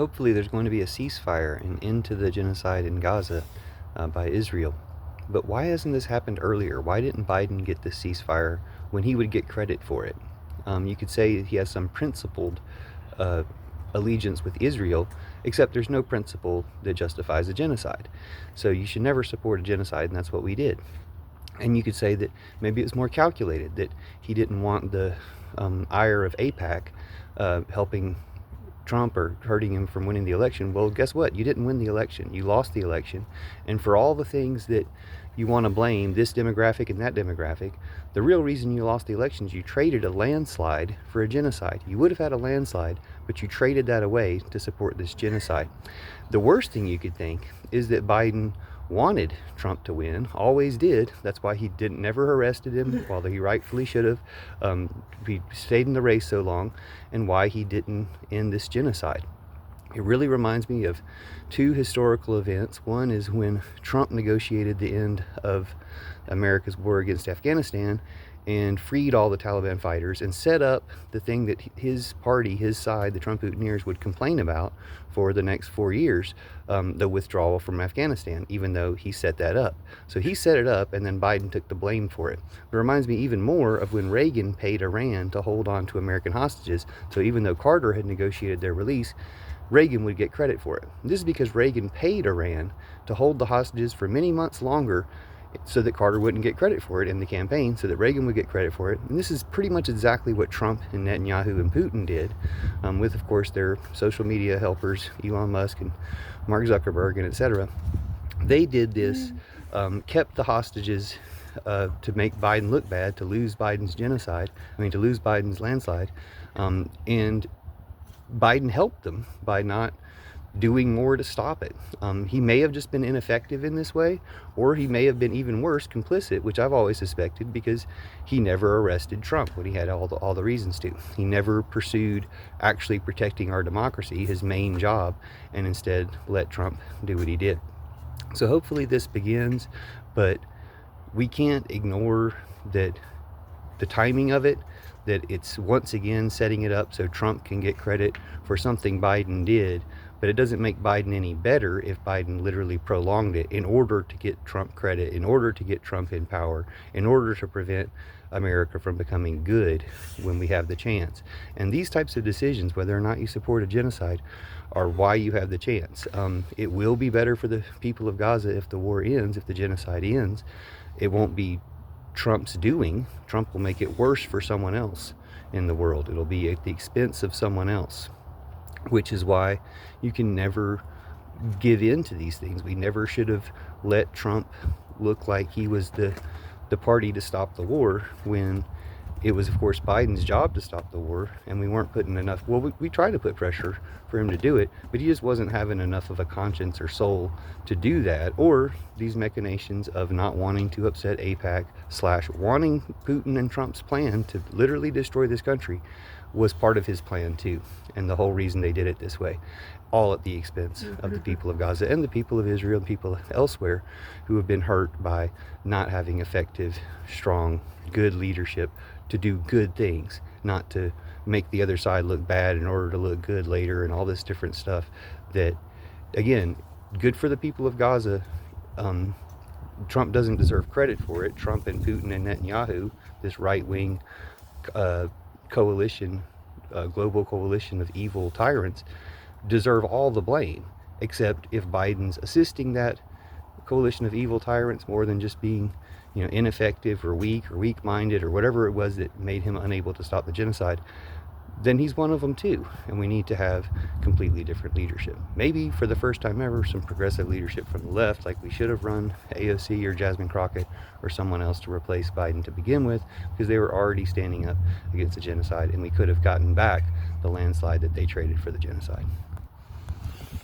Hopefully there's going to be a ceasefire and end to the genocide in Gaza by Israel. But why hasn't this happened earlier? Why didn't Biden get this ceasefire when he would get credit for it? You could say he has some principled uh, allegiance with Israel, except there's no principle that justifies a genocide. So you should never support a genocide, and that's what we did. And you could say that maybe it's more calculated, that he didn't want the ire of AIPAC helping Trump or hurting him from winning the election. Well, guess what? You didn't win the election. You lost the election. And for all the things that you want to blame this demographic and that demographic, the real reason you lost the election is you traded a landslide for a genocide. You would have had a landslide, but you traded that away to support this genocide. The worst thing you could think is that Biden wanted Trump to win, always did. That's why he never arrested him, while he rightfully should have. He stayed in the race so long, and why he didn't end this genocide. It really reminds me of two historical events. One is when Trump negotiated the end of America's war against Afghanistan and freed all the Taliban fighters and set up the thing that his party, his side, the Trump-Mutineers, would complain about for the next 4 years, the withdrawal from Afghanistan, even though he set that up. So he set it up, and then Biden took the blame for it. It reminds me even more of when Reagan paid Iran to hold on to American hostages. So even though Carter had negotiated their release, Reagan would get credit for it. This is because Reagan paid Iran to hold the hostages for many months longer so that Carter wouldn't get credit for it in the campaign, so that Reagan would get credit for it. And this is pretty much exactly what Trump and Netanyahu and Putin did, with, of course, their social media helpers, Elon Musk and Mark Zuckerberg and etc. They did this, kept the hostages to make Biden look bad, to lose Biden's to lose Biden's landslide. And Biden helped them by not doing more to stop it. He may have just been ineffective in this way, or he may have been even worse, complicit, which I've always suspected, because he never arrested Trump when he had all the reasons to. He never pursued actually protecting our democracy, his main job, and instead let Trump do what he did. So hopefully this begins, but we can't ignore that the timing of it, that it's once again setting it up so Trump can get credit for something Biden did. But it doesn't make Biden any better if Biden literally prolonged it in order to get Trump credit, in order to get Trump in power, in order to prevent America from becoming good when we have the chance. And these types of decisions, whether or not you support a genocide, are why you have the chance. It will be better for the people of Gaza if the war ends, if the genocide ends. It won't be Trump's doing. Trump will make it worse for someone else in the world. It'll be at the expense of someone else, which is why you can never give in to these things. We never should have let Trump look like he was the party to stop the war, when it was, of course, Biden's job to stop the war, and we weren't putting enough. Well, we tried to put pressure for him to do it, but he just wasn't having enough of a conscience or soul to do that, or these machinations of not wanting to upset AIPAC / wanting Putin and Trump's plan to literally destroy this country was part of his plan too, and the whole reason they did it this way, all at the expense of the people of Gaza and the people of Israel and people elsewhere who have been hurt by not having effective, strong, good leadership to do good things, not to make the other side look bad in order to look good later, and all this different stuff that, again, good for the people of Gaza. Trump doesn't deserve credit for it. Trump and Putin and Netanyahu, this right-wing coalition, global coalition of evil tyrants, deserve all the blame, except if Biden's assisting that coalition of evil tyrants more than just being, ineffective or weak-minded or whatever it was that made him unable to stop the genocide, then he's one of them too. And we need to have completely different leadership. Maybe for the first time ever, some progressive leadership from the left, like we should have run AOC or Jasmine Crockett or someone else to replace Biden to begin with, because they were already standing up against the genocide, and we could have gotten back the landslide that they traded for the genocide.